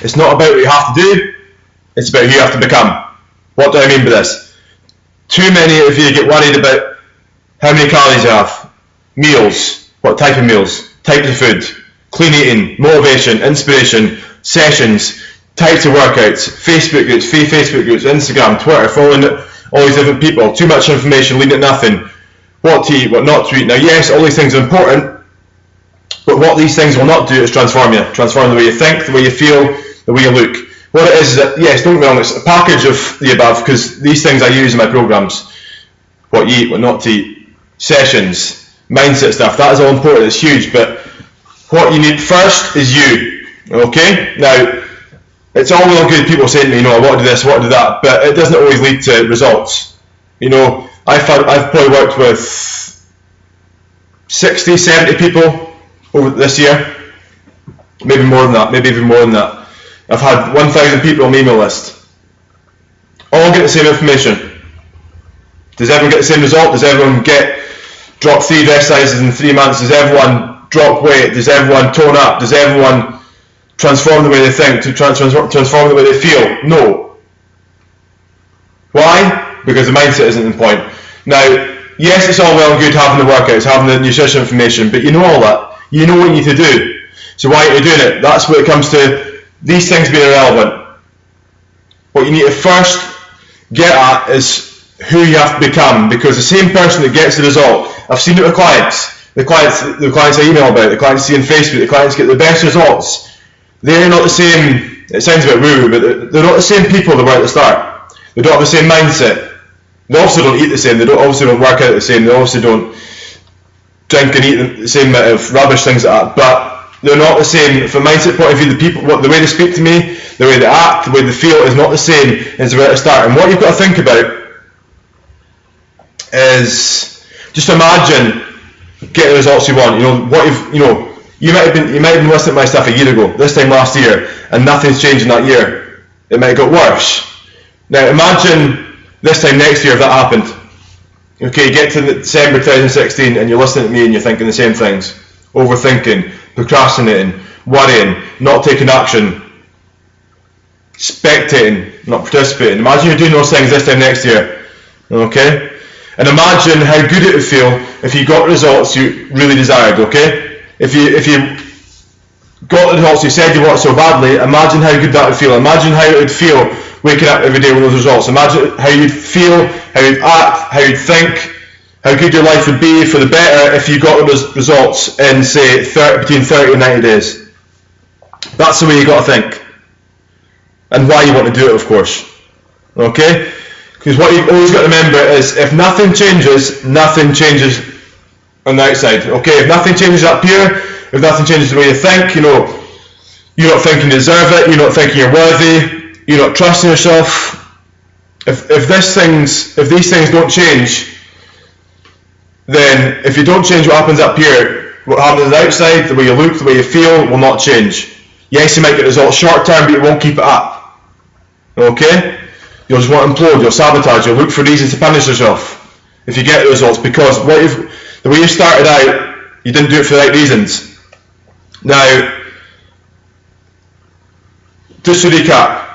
It's not about what you have to do, it's about who you have to become. What do I mean by this? Too many of you get worried about how many calories you have, meals, what type of meals, types of food, clean eating, motivation, inspiration, sessions, types of workouts, Facebook groups, free Facebook groups, Instagram, Twitter, following all these different people, too much information leading to nothing, what to eat, what not to eat. Now yes, all these things are important, but what these things will not do is transform you, transform the way you think, the way you feel, the way you look. What it is that, yes, don't get me wrong, it's a package of the above, because these things I use in my programs, what you eat, what not to eat, sessions, mindset stuff, that is all important, it's huge, but what you need first is you, okay? Now, it's all well and good people saying to me, I want to do this, I want to do that, but it doesn't always lead to results. I've probably worked with 60, 70 people over this year, maybe more than that, maybe even more than that. I've had 1,000 people on my email list, all get the same information. Does everyone get the same result? Does everyone drop 3 dress sizes in 3 months? Does everyone drop weight? Does everyone tone up? Does everyone transform the way they think, to transform the way they feel? No. Why? Because the mindset isn't the point. Now, yes, it's all well and good having the workouts, having the nutrition information, but you know all that. You know what you need to do. So why aren't you doing it? That's where it comes to these things being irrelevant. What you need to first get at is who you have to become, because the same person that gets the result, I've seen it with clients, the clients I email about, the clients I see on Facebook, the clients get the best results. They're not the same, it sounds a bit woo-woo, but they're not the same people they were at the start. They don't have the same mindset. They also don't eat the same, they obviously don't work out the same, they obviously don't drink and eat the same amount of rubbish, things like that, but they're not the same. From a mindset point of view, the way they speak to me, the way they act, the way they feel is not the same as they were at the start. And what you've got to think about is just imagine getting the results you want. You might have been listening to my stuff a year ago, this time last year, and nothing's changed in that year. It might have got worse. Now imagine this time next year if that happened. Okay, you get to December 2016 and you're listening to me and you're thinking the same things. Overthinking, procrastinating, worrying, not taking action, spectating, not participating. Imagine you're doing those things this time next year. Okay? And imagine how good it would feel if you got results you really desired, okay? If you got the results you said you wanted so badly, imagine how good that would feel. Imagine how it would feel waking up every day with those results. Imagine how you'd feel, how you'd act, how you'd think, how good your life would be for the better if you got those results in, say, between 30 and 90 days. That's the way you got to think. And why you want to do it, of course. Okay? Because what you've always got to remember is if nothing changes on the outside. Okay? If nothing changes up here, if nothing changes the way you think, you're not thinking you deserve it, you're not thinking you're worthy, you're not trusting yourself. If these things don't change, then if you don't change what happens up here, what happens on the outside, the way you look, the way you feel, will not change. Yes, you might get results short term, but you won't keep it up. Okay? You'll just want to implode, you'll sabotage, you'll look for reasons to punish yourself if you get the results, because the way you started out, you didn't do it for the right reasons. Now, just to recap,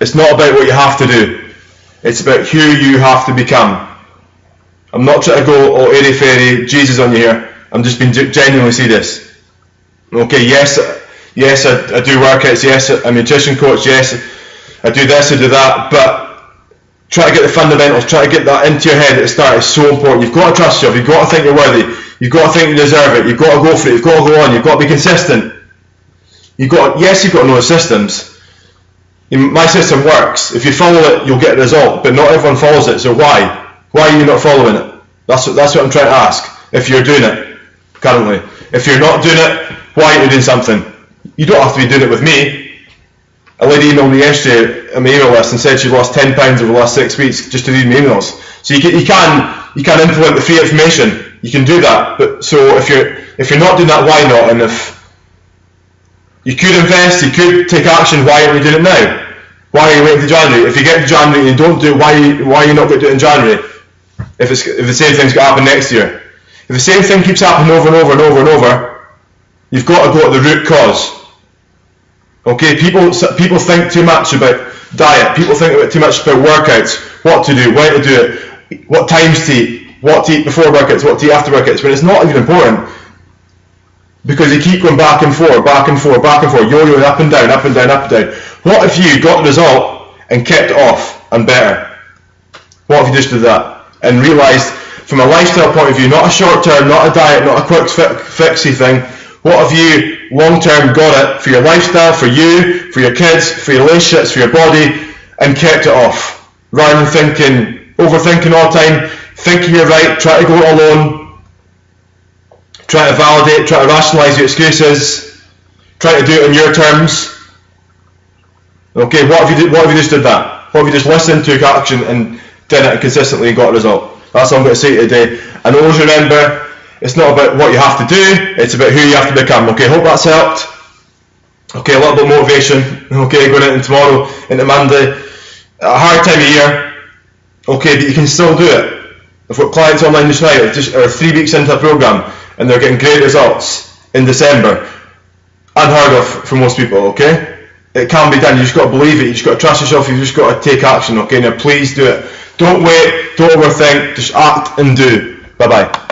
it's not about what you have to do, it's about who you have to become. I'm not trying to go all airy-fairy Jesus on you here. I'm just being genuinely serious. Okay, yes, I do workouts. Yes, I'm a nutrition coach. Yes, I do this, I do that. But try to get the fundamentals. Try to get that into your head at the start is so important. You've got to trust yourself. You've got to think you're worthy. You've got to think you deserve it. You've got to go for it. You've got to go on. You've got to be consistent. You've got to know the systems. My system works. If you follow it, you'll get a result. But not everyone follows it. So why? Why are you not following it? That's what I'm trying to ask. If you're doing it currently, if you're not doing it, why aren't you doing something? You don't have to be doing it with me. A lady emailed me yesterday on my email list and said she lost 10 pounds over the last 6 weeks just to read my emails. So you can implement the free information. You can do that. But so if you're not doing that, why not? And if you could invest, you could take action, why aren't you doing it now? Why are you waiting to January? If you get to January and you don't do it, why are you not going to do it in January? If the same thing's going to happen next year. If the same thing keeps happening over and over and over and over, you've got to go to the root cause. Okay, people think too much about diet. People think too much about workouts, what to do, when to do it, what times to eat, what to eat before workouts, what to eat after workouts, when it's not even important. Because you keep going back and forth, yo-yoing up and down, up and down, up and down. What if you got the result and kept it off and better? What if you just did that and realised from a lifestyle point of view, not a short term, not a diet, not a quick fixy thing, what if you long term got it for your lifestyle, for you, for your kids, for your relationships, for your body, and kept it off? Rather than overthinking all the time, thinking you're right, try to go it alone, try to validate, try to rationalise your excuses, try to do it on your terms. Okay, what if you just did that? What if you just listened, took action, and did it consistently and got a result? That's what I'm going to say today. And always remember, it's not about what you have to do, it's about who you have to become. Okay, hope that's helped. Okay, a little bit of motivation. Okay, going into tomorrow, into Monday. A hard time of year. Okay, but you can still do it. I've got clients online just now, or 3 weeks into a program, and they're getting great results in December. Unheard of for most people, okay? It can be done. You just got to believe it. You just got to trust yourself. You just got to take action, okay? Now please do it. Don't wait. Don't overthink. Just act and do. Bye-bye.